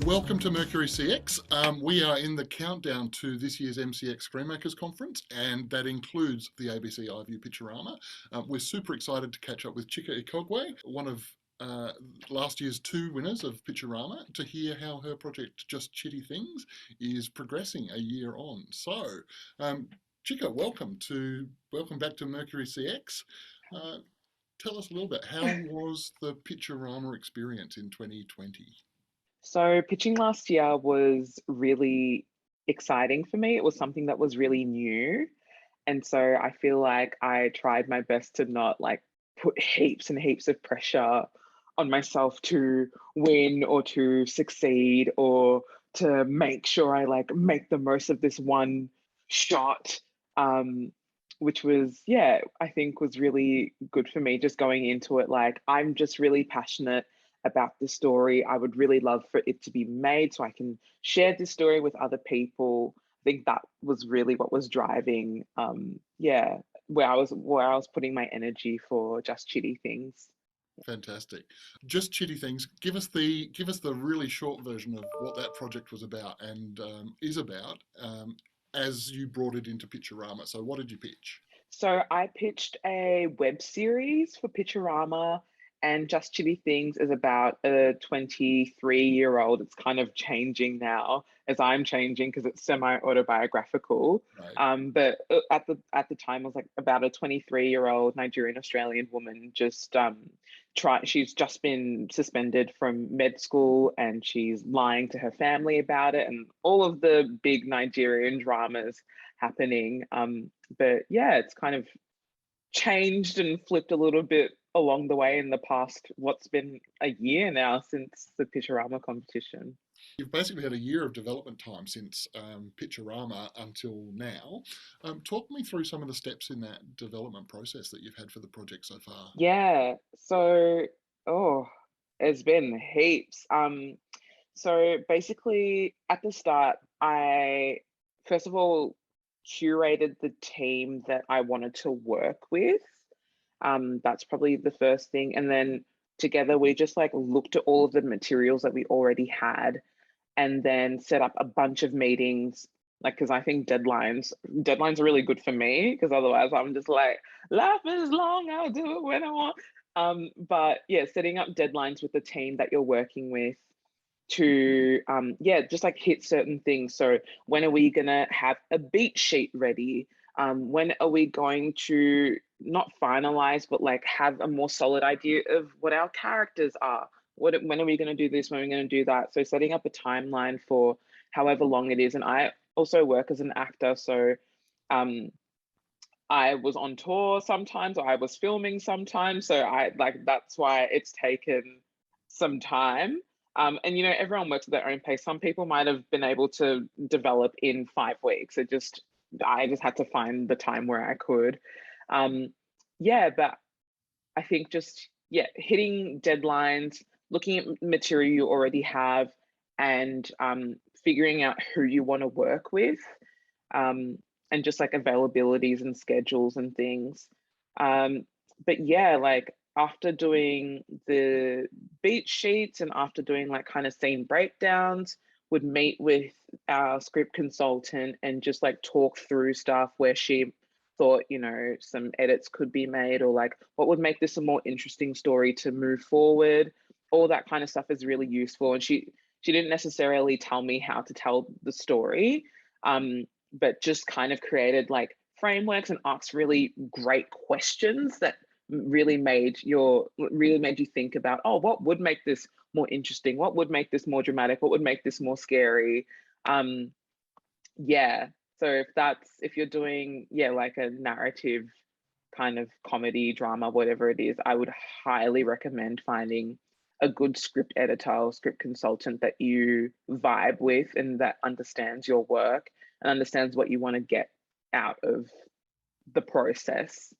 Welcome to Mercury CX. We are in the countdown to this year's MCX Screenmakers Conference, and that includes the ABC iview PITCH-O-RAMA. We're super excited to catch up with Chika Ikogwe, one of last year's two winners of PITCH-O-RAMA, to hear how her project Just Chitty Things is progressing a year on. So, Chika, welcome back to Mercury CX. Tell us a little bit, how was the PITCH-O-RAMA experience in 2020? So pitching last year was really exciting for me. It was something that was really new. And so I feel like I tried my best to not like put heaps and heaps of pressure on myself to win or to succeed or to make sure I like make the most of this one shot. Which was, yeah, I think was really good for me just going into it. Like, I'm just really passionate about the story. I would really love for it to be made so I can share this story with other people. I think that was really what was driving, where I was putting my energy for Just Chitty Things. Fantastic. Just Chitty Things. Give us the really short version of what that project was about and is about as you brought it into PITCH-O-RAMA. So what did you pitch? So I pitched a web series for PITCH-O-RAMA, and Just Chitty Things is about a 23-year-old. It's kind of changing now as I'm changing because it's semi-autobiographical. Right. But at the time, it was like about a 23-year-old Nigerian Australian woman just she's just been suspended from med school and she's lying to her family about it and all of the big Nigerian dramas happening. But yeah, it's kind of changed and flipped a little bit along the way in the past, what's been a year now since the PITCH-O-RAMA competition. You've basically had a year of development time since PITCH-O-RAMA until now. Talk me through some of the steps in that development process that you've had for the project so far. Yeah, so, it's been heaps. So basically at the start, I first of all curated the team that I wanted to work with. That's probably the first thing. And then together we just like looked at all of the materials that we already had and then set up a bunch of meetings. Like, because I think deadlines are really good for me because otherwise I'm just like, life is long, I'll do it when I want. But yeah, setting up deadlines with the team that you're working with to just like hit certain things. So when are we gonna have a beat sheet ready? When are we going to not finalize, but like have a more solid idea of what our characters are? When are we going to do this? When are we going to do that? So setting up a timeline for however long it is. And I also work as an actor, so I was on tour sometimes, or I was filming sometimes. So that's why it's taken some time. And everyone works at their own pace. Some people might have been able to develop in 5 weeks. I just had to find the time where I could. But I think hitting deadlines, looking at material you already have, and figuring out who you want to work with, and just like availabilities and schedules and things. But yeah, like after doing the beat sheets and after doing like kind of scene breakdowns, would meet with our script consultant and just like talk through stuff where she thought, some edits could be made, or like what would make this a more interesting story to move forward. All that kind of stuff is really useful. And she didn't necessarily tell me how to tell the story, but just kind of created like frameworks and asked really great questions that really made you think about, what would make this more interesting? What would make this more dramatic? What would make this more scary? So if you're doing, like a narrative kind of comedy, drama, whatever it is, I would highly recommend finding a good script editor or script consultant that you vibe with and that understands your work and understands what you want to get out of the process.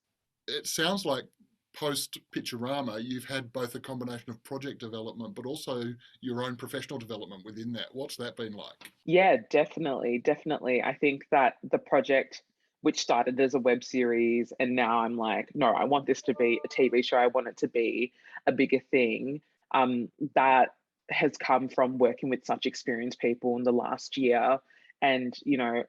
It sounds like post PITCH-O-RAMA, you've had both a combination of project development, but also your own professional development within that. What's that been like? Yeah, definitely. I think that the project, which started as a web series, and now I'm like, no, I want this to be a TV show. I want it to be a bigger thing. That has come from working with such experienced people in the last year, and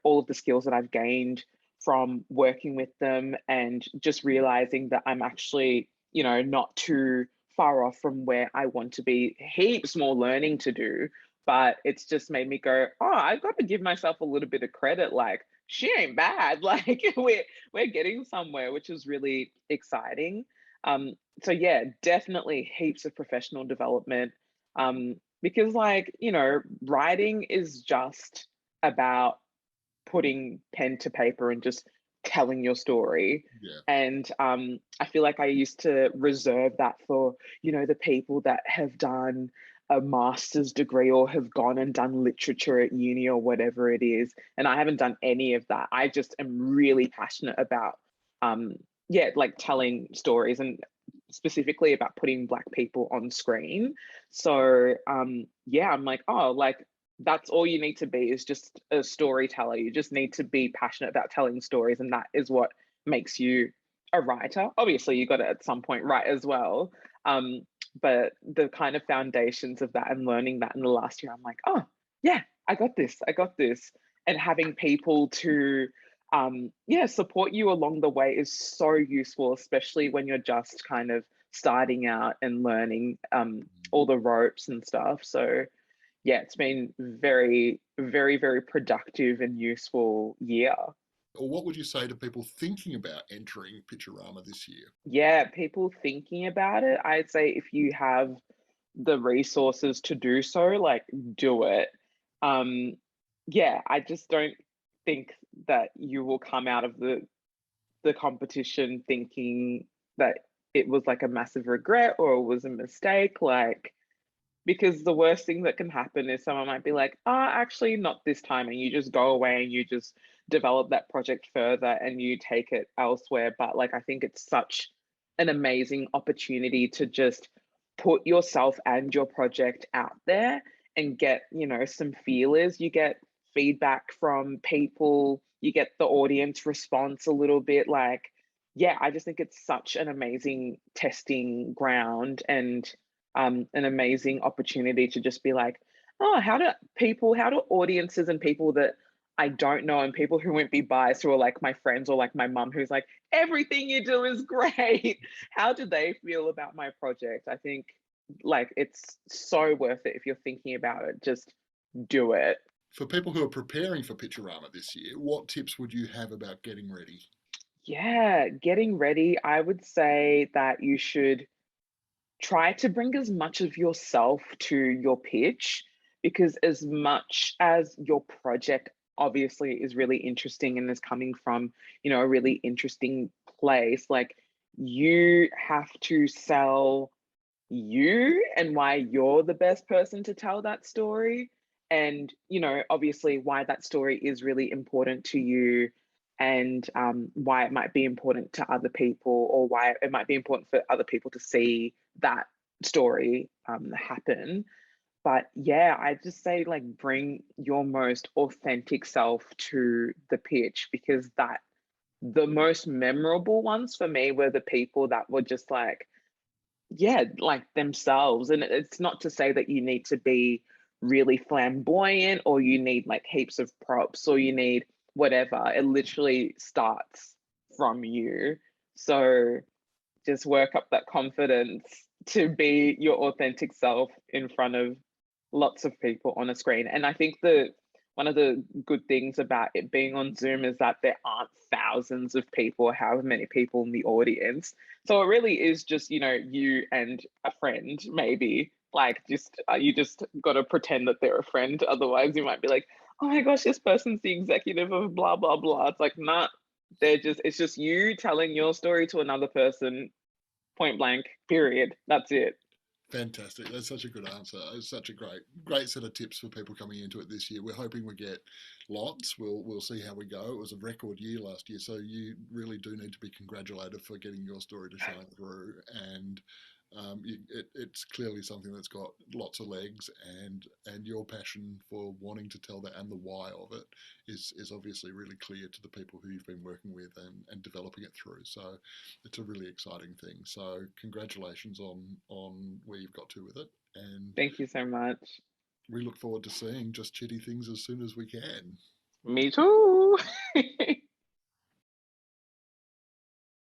all of the skills that I've gained from working with them, and just realizing that I'm actually not too far off from where I want to be. Heaps more learning to do, but it's just made me go, oh, I've got to give myself a little bit of credit. Like, she ain't bad. Like, we're getting somewhere, which is really exciting. So yeah, definitely heaps of professional development. Because writing is just about putting pen to paper and just telling your story. Yeah. And I feel like I used to reserve that for the people that have done a master's degree or have gone and done literature at uni or whatever it is, and I haven't done any of that. I just am really passionate about like telling stories, and specifically about putting Black people on screen. So yeah, I'm like, oh, like, that's all you need to be, is just a storyteller. You just need to be passionate about telling stories, and that is what makes you a writer. Obviously, you got to at some point write as well. But the kind of foundations of that and learning that in the last year, I'm like, oh yeah, I got this. I got this. And having people to support you along the way is so useful, especially when you're just kind of starting out and learning all the ropes and stuff. So yeah, it's been very, very, very productive and useful year. Or what would you say to people thinking about entering PITCH-O-RAMA this year? Yeah, people thinking about it, I'd say if you have the resources to do so, like, do it. Yeah, I just don't think that you will come out of the competition thinking that it was like a massive regret or it was a mistake. Like, because the worst thing that can happen is someone might be like, actually not this time, and you just go away and you just develop that project further and you take it elsewhere. But like, I think it's such an amazing opportunity to just put yourself and your project out there and get some feelers. You get feedback from people, you get the audience response a little bit. Like, yeah, I just think it's such an amazing testing ground, and an amazing opportunity to just be like, oh, how do audiences and people that I don't know, and people who won't be biased, who are like my friends or like my mum, who's like, everything you do is great. How do they feel about my project? I think like it's so worth it if you're thinking about it. Just do it. For people who are preparing for PITCH-O-RAMA this year, what tips would you have about getting ready? Yeah, getting ready. I would say that you should try to bring as much of yourself to your pitch, because as much as your project obviously is really interesting and is coming from a really interesting place, like, you have to sell you and why you're the best person to tell that story, and obviously why that story is really important to you, and why it might be important to other people, or why it might be important for other people to see that story happen. But yeah, I just say, like, bring your most authentic self to the pitch, because the most memorable ones for me were the people that were just like, yeah, like themselves. And it's not to say that you need to be really flamboyant, or you need like heaps of props, or you need whatever. It literally starts from you. So just work up that confidence to be your authentic self in front of lots of people on a screen. And I think one of the good things about it being on Zoom is that there aren't thousands of people, or however many people in the audience. So it really is just, you and a friend, maybe. Like, just you just got to pretend that they're a friend. Otherwise, you might be like, oh my gosh, this person's the executive of blah, blah, blah. It's like, nah, it's just you telling your story to another person, point blank, period. That's it. Fantastic. That's such a good answer. It's such a great set of tips for people coming into it this year. We're hoping we get lots. We'll see how we go. It was a record year last year, so you really do need to be congratulated for getting your story to shine through. And It's clearly something that's got lots of legs, and your passion for wanting to tell that and the why of it is obviously really clear to the people who you've been working with and developing it through. So it's a really exciting thing. So congratulations on where you've got to with it, and Thank you so much. we look forward to seeing just chitty things as soon as we can. Me too.